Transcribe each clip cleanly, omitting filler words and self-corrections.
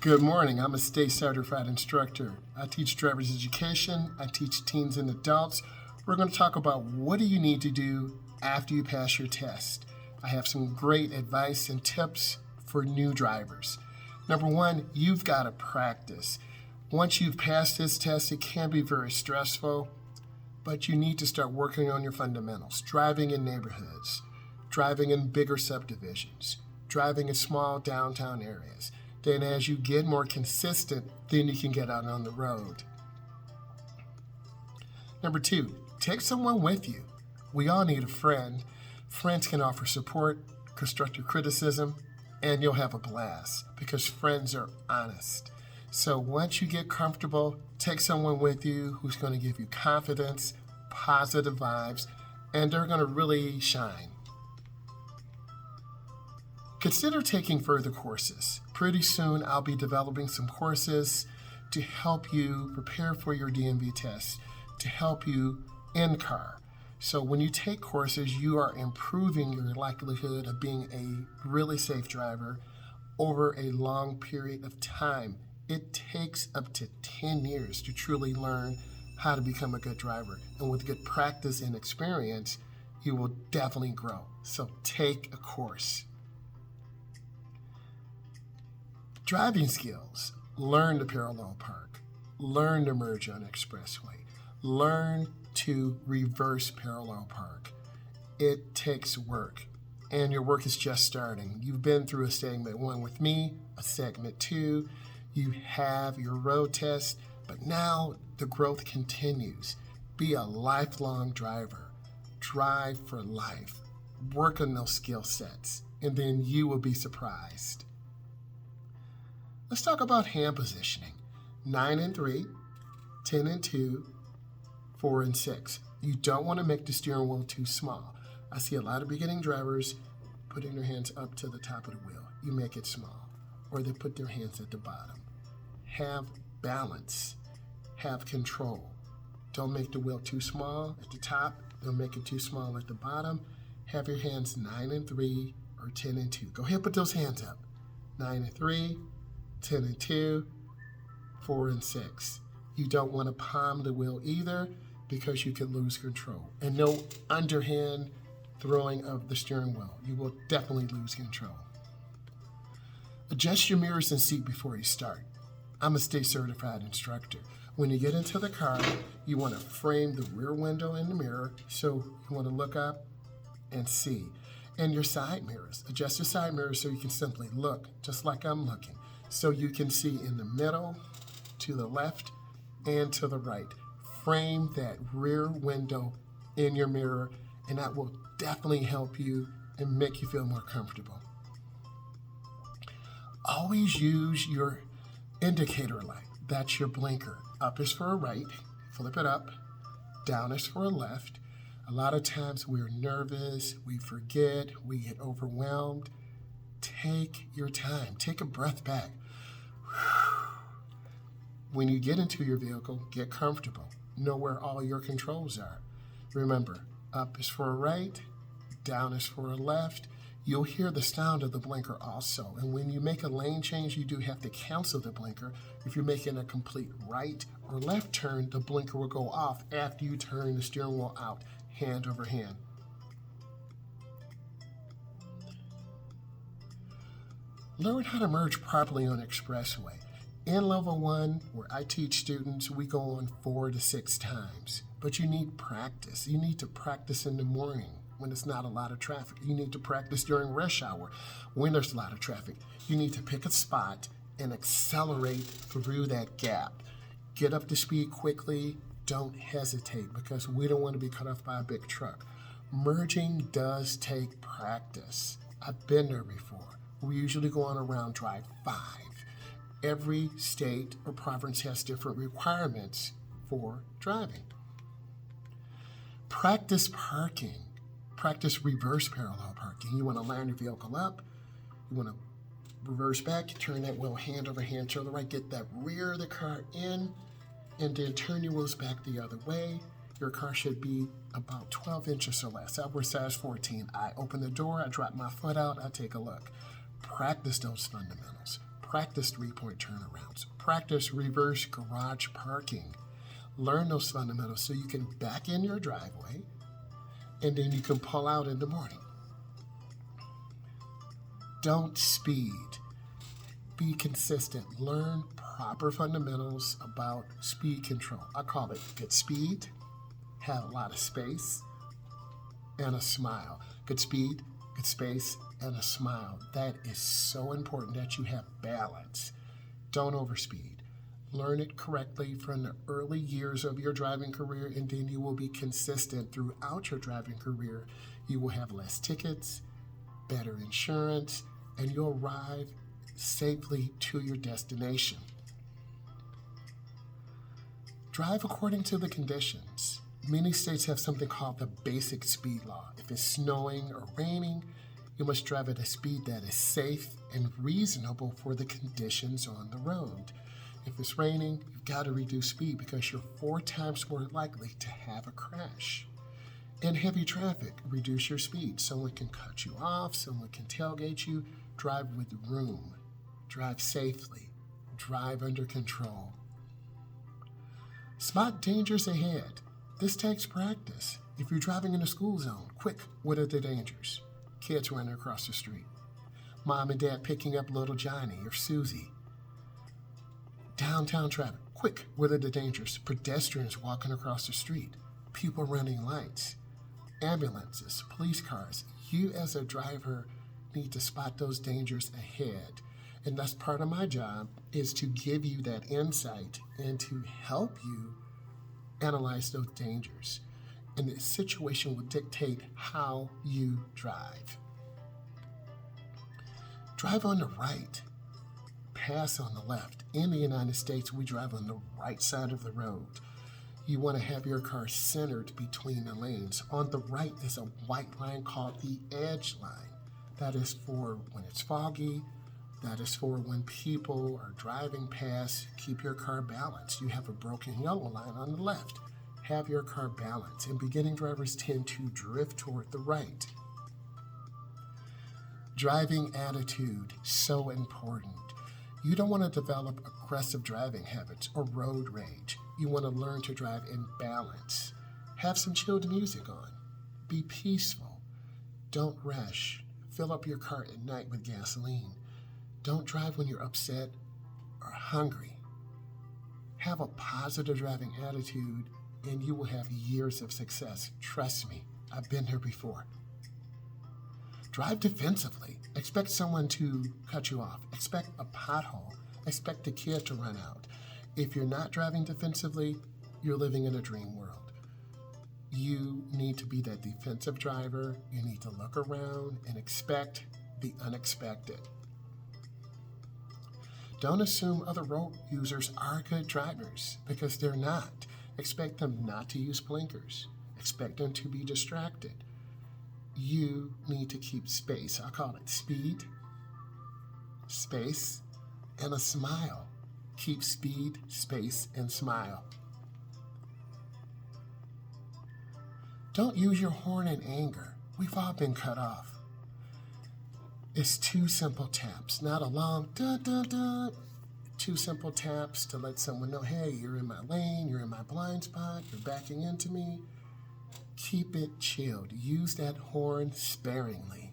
Good morning. I'm a state certified instructor. I teach driver's education. I teach teens and adults. We're going to talk about what do you need to do after you pass your test. I have some great advice and tips for new drivers. Number one, you've got to practice. Once you've passed this test, it can be very stressful, but you need to start working on your fundamentals. Driving in neighborhoods, driving in bigger subdivisions, driving in small downtown areas. Then as you get more consistent, then you can get out on the road. Number two, take someone with you. We all need a friend. Friends can offer support, constructive criticism, and you'll have a blast because friends are honest. So once you get comfortable, take someone with you who's going to give you confidence, positive vibes, and they're going to really shine. Consider taking further courses. Pretty soon, I'll be developing some courses to help you prepare for your DMV test, to help you in car. So when you take courses, you are improving your likelihood of being a really safe driver over a long period of time. It takes up to 10 years to truly learn how to become a good driver. And with good practice and experience, you will definitely grow. So take a course. Driving skills. Learn to parallel park. Learn to merge on Expressway. Learn to reverse parallel park. It takes work, and your work is just starting. You've been through a segment 1 with me, a segment 2. You have your road test, but now the growth continues. Be a lifelong driver. Drive for life. Work on those skill sets, and then you will be surprised. Let's talk about hand positioning. 9 and 3, 10 and 2, 4 and 6. You don't want to make the steering wheel too small. I see a lot of beginning drivers putting their hands up to the top of the wheel. You make it small, or they put their hands at the bottom. Have balance. Have control. Don't make the wheel too small at the top. Don't make it too small at the bottom. Have your hands 9 and 3 or 10 and 2. Go ahead, put those hands up. 9 and 3, 10 and 2, 4 and 6. You don't want to palm the wheel either because you can lose control. And no underhand throwing of the steering wheel. You will definitely lose control. Adjust your mirrors and seat before you start. I'm a state certified instructor. When you get into the car, you want to frame the rear window in the mirror, so you want to look up and see. And your side mirrors. Adjust your side mirrors so you can simply look, just like I'm looking. So you can see in the middle, to the left, and to the right. Frame that rear window in your mirror, and that will definitely help you and make you feel more comfortable. Always use your indicator light. That's your blinker. Up is for a right, flip it up. Down is for a left. A lot of times we're nervous, we forget, we get overwhelmed. Take your time. Take a breath back. When you get into your vehicle, get comfortable. Know where all your controls are. Remember, up is for a right, down is for a left. You'll hear the sound of the blinker also. And when you make a lane change, you do have to cancel the blinker. If you're making a complete right or left turn, the blinker will go off after you turn the steering wheel out, hand over hand. Learn how to merge properly on Expressway. In level 1, where I teach students, we go on 4 to 6 times. But you need practice. You need to practice in the morning when there's not a lot of traffic. You need to practice during rush hour when there's a lot of traffic. You need to pick a spot and accelerate through that gap. Get up to speed quickly. Don't hesitate because we don't want to be cut off by a big truck. Merging does take practice. I've been there before. We usually go on around drive 5. Every state or province has different requirements for driving. Practice parking. Practice reverse parallel parking. You want to line your vehicle up. You want to reverse back. Turn that wheel hand over hand to the right. Get that rear of the car in. And then turn your wheels back the other way. Your car should be about 12 inches or less. I wear size 14. I open the door. I drop my foot out. I take a look. Practice those fundamentals. Practice three-point turnarounds. Practice reverse garage parking. Learn those fundamentals so you can back in your driveway and then you can pull out in the morning. Don't speed. Be consistent. Learn proper fundamentals about speed control. I call it good speed, have a lot of space, and a smile. Good speed, good space, and a smile. That is so important that you have balance. Don't overspeed. Learn it correctly from the early years of your driving career, and then you will be consistent throughout your driving career. You will have less tickets, better insurance, and you'll arrive safely to your destination. Drive according to the conditions. Many states have something called the basic speed law. If it's snowing or raining, you must drive at a speed that is safe and reasonable for the conditions on the road. If it's raining, you've got to reduce speed because you're 4 times more likely to have a crash. In heavy traffic, reduce your speed. Someone can cut you off, someone can tailgate you. Drive with room. Drive safely. Drive under control. Spot dangers ahead. This takes practice. If you're driving in a school zone, quick, what are the dangers? Kids running across the street. Mom and dad picking up little Johnny or Susie. Downtown traffic, quick, what are the dangers? Pedestrians walking across the street. People running lights. Ambulances, police cars. You as a driver need to spot those dangers ahead. And that's part of my job, is to give you that insight and to help you analyze those dangers. And the situation will dictate how you drive. Drive on the right. Pass on the left. In the United States, we drive on the right side of the road. You want to have your car centered between the lanes. On the right is a white line called the edge line. That is for when it's foggy. That is for when people are driving past. Keep your car balanced. You have a broken yellow line on the left. Have your car balanced. And beginning drivers tend to drift toward the right. Driving attitude, so important. You don't want to develop aggressive driving habits or road rage. You want to learn to drive in balance. Have some chilled music on. Be peaceful. Don't rush. Fill up your car at night with gasoline. Don't drive when you're upset or hungry. Have a positive driving attitude and you will have years of success. Trust me, I've been here before. Drive defensively. Expect someone to cut you off. Expect a pothole. Expect a kid to run out. If you're not driving defensively, you're living in a dream world. You need to be that defensive driver. You need to look around and expect the unexpected. Don't assume other road users are good drivers because they're not. Expect them not to use blinkers. Expect them to be distracted. You need to keep space. I call it speed, space, and a smile. Keep speed, space, and smile. Don't use your horn in anger. We've all been cut off. It's 2 simple taps, not a long da-da-da. 2 simple taps to let someone know, hey, you're in my lane, you're in my blind spot, you're backing into me. Keep it chilled. Use that horn sparingly.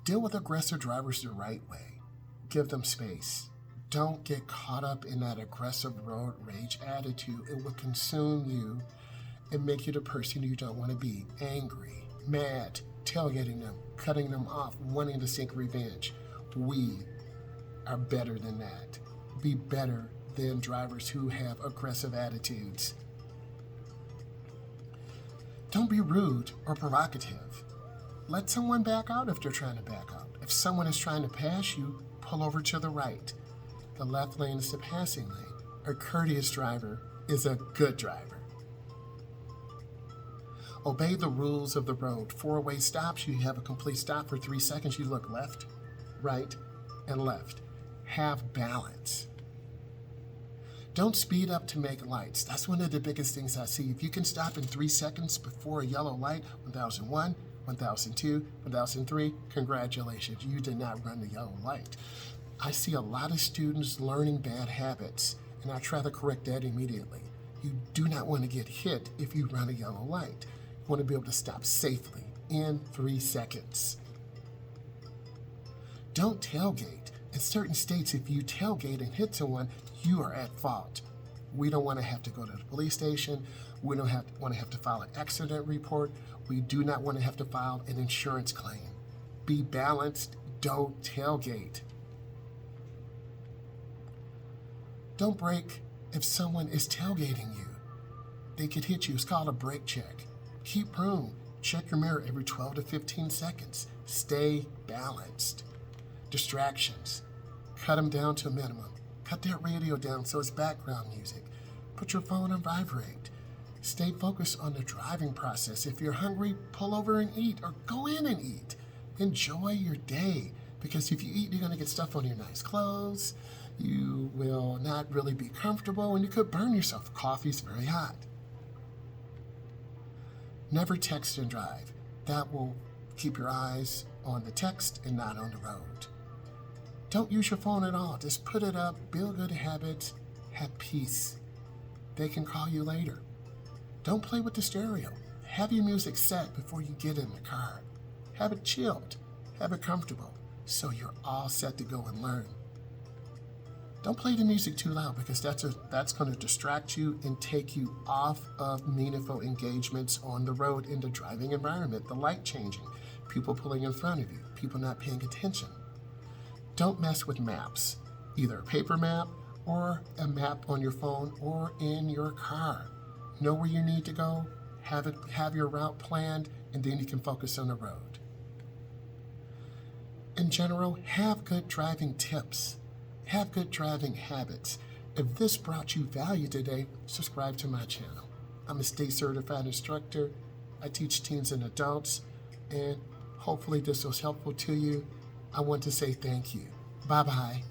Deal with aggressive drivers the right way. Give them space. Don't get caught up in that aggressive road rage attitude. It will consume you and make you the person you don't want to be. Angry, mad, tailgating them, cutting them off, wanting to seek revenge. We are better than that. Be better than drivers who have aggressive attitudes. Don't be rude or provocative. Let someone back out if they're trying to back out. If someone is trying to pass you, pull over to the right. The left lane is the passing lane. A courteous driver is a good driver. Obey the rules of the road. 4-way stops, you have a complete stop for 3 seconds. You look left, right, and left. Have balance. Don't speed up to make lights. That's one of the biggest things I see. If you can stop in 3 seconds before a yellow light, 1001, 1002, 1003, congratulations, you did not run the yellow light. I see a lot of students learning bad habits, and I try to correct that immediately. You do not want to get hit if you run a yellow light. You want to be able to stop safely in 3 seconds. Don't tailgate. In certain states, if you tailgate and hit someone, you are at fault. We don't want to have to go to the police station. We don't want to have to file an accident report. We do not want to have to file an insurance claim. Be balanced. Don't tailgate. Don't brake if someone is tailgating you. They could hit you. It's called a brake check. Keep room. Check your mirror every 12 to 15 seconds. Stay balanced. Distractions. Cut them down to a minimum. Cut that radio down so it's background music. Put your phone on vibrate. Stay focused on the driving process. If you're hungry, pull over and eat, or go in and eat. Enjoy your day, because if you eat, you're going to get stuff on your nice clothes. You will not really be comfortable, and you could burn yourself. Coffee's very hot. Never text and drive. That will keep your eyes on the text and not on the road. Don't use your phone at all. Just put it up, build good habits, have peace. They can call you later. Don't play with the stereo. Have your music set before you get in the car. Have it chilled. Have it comfortable, so you're all set to go and learn. Don't play the music too loud, because that's going to distract you and take you off of meaningful engagements on the road in the driving environment. The light changing, people pulling in front of you, people not paying attention. Don't mess with maps, either a paper map or a map on your phone or in your car. Know where you need to go, have your route planned, and then you can focus on the road. In general, have good driving tips. Have good driving habits. If this brought you value today, subscribe to my channel. I'm a state certified instructor. I teach teens and adults, and hopefully this was helpful to you. I want to say thank you. Bye-bye.